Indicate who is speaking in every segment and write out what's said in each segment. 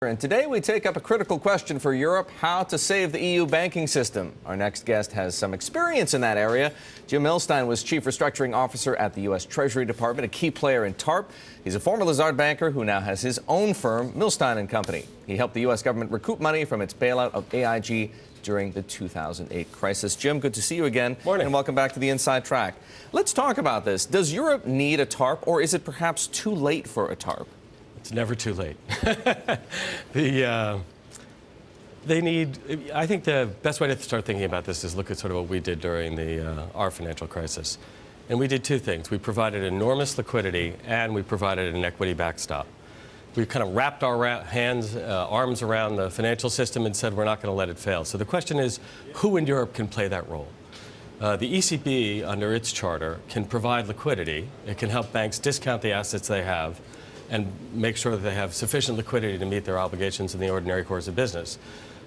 Speaker 1: And today we take up a critical question for Europe: how to save the EU banking system. Our next guest has some experience in that area. Jim Millstein was Chief Restructuring Officer at the U.S. Treasury Department, a key player in TARP. He's a former Lazard banker who now has his own firm, Millstein & Company. He helped the U.S. government recoup money from its bailout of AIG during the 2008 crisis. Jim, good to see you again.
Speaker 2: Morning.
Speaker 1: And welcome back to the Inside Track. Let's talk about this. Does Europe need a TARP, or is it perhaps too late for a TARP?
Speaker 2: It's never too late. They need, I think the best way to start thinking about this is look at sort of what we did during our financial crisis. And we did two things. We provided enormous liquidity, and we provided an equity backstop. We kind of wrapped our arms around the financial system and said we're not going to let it fail. So the question is, who in Europe can play that role? The ECB, under its charter, can provide liquidity. It can help banks discount the assets they have and make sure that they have sufficient liquidity to meet their obligations in the ordinary course of business.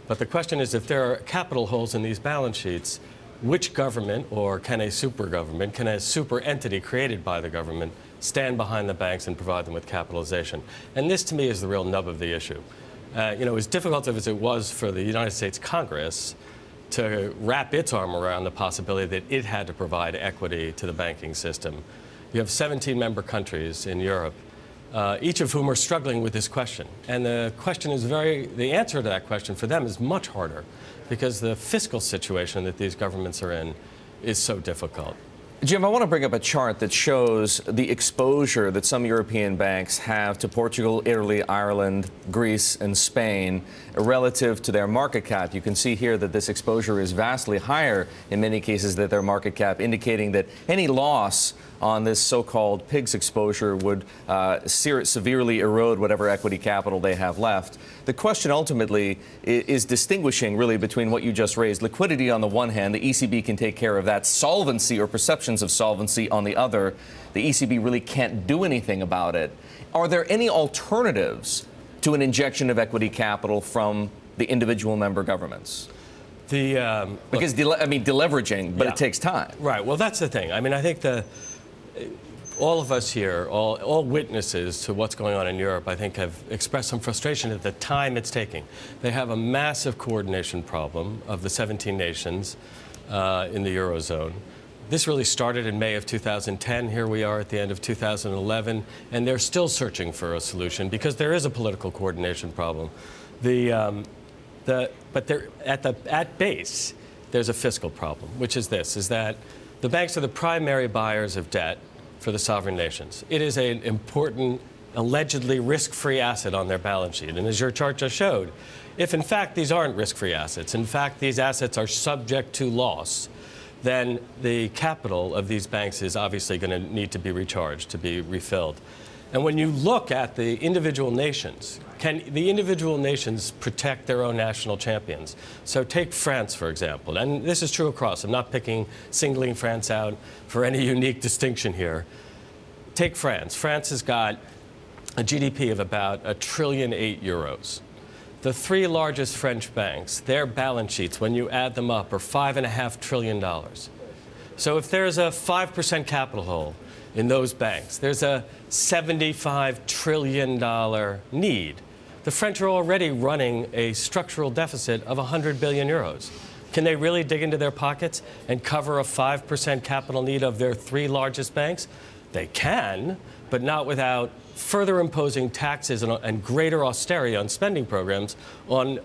Speaker 2: But the question is, if there are capital holes in these balance sheets, which government, or can a super government, can a super entity created by the government stand behind the banks and provide them with capitalization? And this, to me, is the real nub of the issue. As difficult as it was for the United States Congress to wrap its arm around the possibility that it had to provide equity to the banking system, you have 17 member countries in Europe, each of whom are struggling with this question. And the answer to that question for them is much harder, because the fiscal situation that these governments are in is so difficult.
Speaker 1: Jim, I want to bring up a chart that shows the exposure that some European banks have to Portugal, Italy, Ireland, Greece, and Spain relative to their market cap. You can see here that this exposure is vastly higher in many cases than their market cap, indicating that any loss on this so-called PIGS exposure would severely erode whatever equity capital they have left. The question ultimately is distinguishing really between what you just raised. Liquidity on the one hand, the ECB can take care of that. Solvency, or perceptions of solvency, on the other. The ECB really can't do anything about it. Are there any alternatives to an injection of equity capital from the individual member governments? Because deleveraging, but
Speaker 2: yeah,
Speaker 1: it takes time.
Speaker 2: Right. Well, that's the thing. I mean, I think all of us here, all witnesses to what's going on in Europe, I think, have expressed some frustration at the time it's taking. They have a massive coordination problem of the 17 nations in the Eurozone. This really started in May of 2010. Here we are at the end of 2011, and they're still searching for a solution because there is a political coordination problem. But at base, there's a fiscal problem, which is that the banks are the primary buyers of debt for the sovereign nations. It is an important, allegedly risk-free asset on their balance sheet. And as your chart just showed, if in fact these aren't risk-free assets, in fact these assets are subject to loss, then the capital of these banks is obviously going to need to be recharged, to be refilled. And when you look at the individual nations, can the individual nations protect their own national champions? So take France, for example, and this is true across. I'm not singling France out for any unique distinction here. Take France. France has got a GDP of about €1.8 trillion. The three largest French banks, their balance sheets, when you add them up, are $5.5 trillion. So if there's a 5% capital hole in those banks, there's a $75 trillion need. The French are already running a structural deficit of 100 billion euros. Can they really dig into their pockets and cover a 5% capital need of their three largest banks? They can, but not without further imposing taxes and greater austerity on spending programs on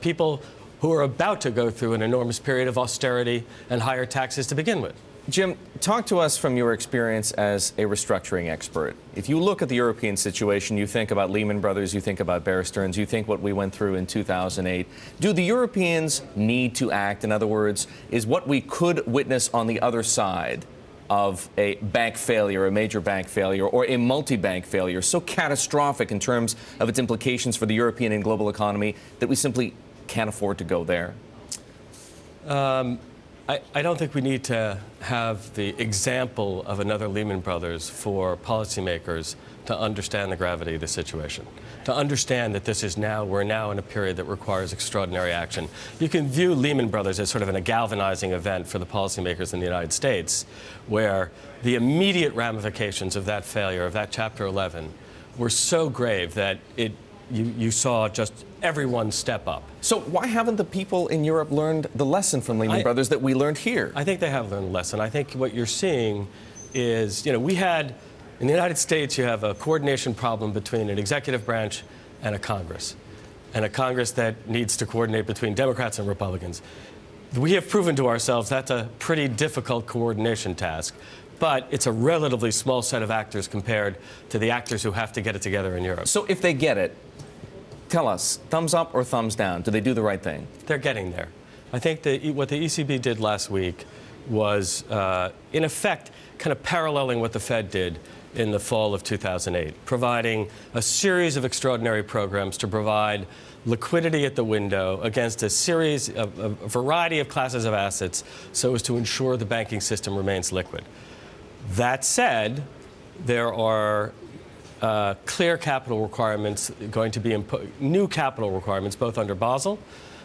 Speaker 2: people who are about to go through an enormous period of austerity and higher taxes to begin with.
Speaker 1: Jim, talk to us from your experience as a restructuring expert. If you look at the European situation, you think about Lehman Brothers, you think about Bear Stearns, you think what we went through in 2008. Do the Europeans need to act? In other words, is what we could witness on the other side of a bank failure, a major bank failure, or a multi-bank failure so catastrophic in terms of its implications for the European and global economy that we simply can't afford to go there?
Speaker 2: I don't think we need to have the example of another Lehman Brothers for policymakers to understand the gravity of the situation, to understand that we're now in a period that requires extraordinary action. You can view Lehman Brothers as sort of a galvanizing event for the policymakers in the United States, where the immediate ramifications of that failure, of that Chapter 11, were so grave that it you saw just everyone step up.
Speaker 1: So why haven't the people in Europe learned the lesson from Lehman Brothers that we learned here?
Speaker 2: I think they have learned a lesson. I think what you're seeing is, we had, in the United States, you have a coordination problem between an executive branch and a Congress that needs to coordinate between Democrats and Republicans. We have proven to ourselves that's a pretty difficult coordination task, but it's a relatively small set of actors compared to the actors who have to get it together in Europe.
Speaker 1: So if they get it, tell us, thumbs up or thumbs down? Do they do the right thing?
Speaker 2: They're getting there. I think what the ECB did last week was, in effect, kind of paralleling what the Fed did in the fall of 2008, providing a series of extraordinary programs to provide liquidity at the window against a variety of classes of assets so as to ensure the banking system remains liquid. That said, there are clear capital requirements going to be new capital requirements, both under Basel,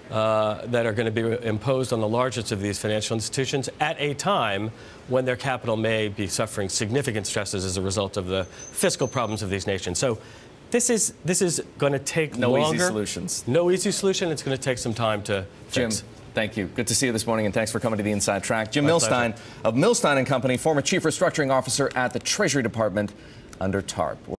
Speaker 2: that are going to be imposed on the largest of these financial institutions at a time when their capital may be suffering significant stresses as a result of the fiscal problems of these nations. So this is going to take longer.
Speaker 1: No easy solutions.
Speaker 2: No easy solution. It's going to take some time to fix.
Speaker 1: Jim, thank you. Good to see you this morning, and thanks for coming to the Inside Track. Jim Millstein of Millstein & Company, former Chief Restructuring Officer at the Treasury Department under TARP.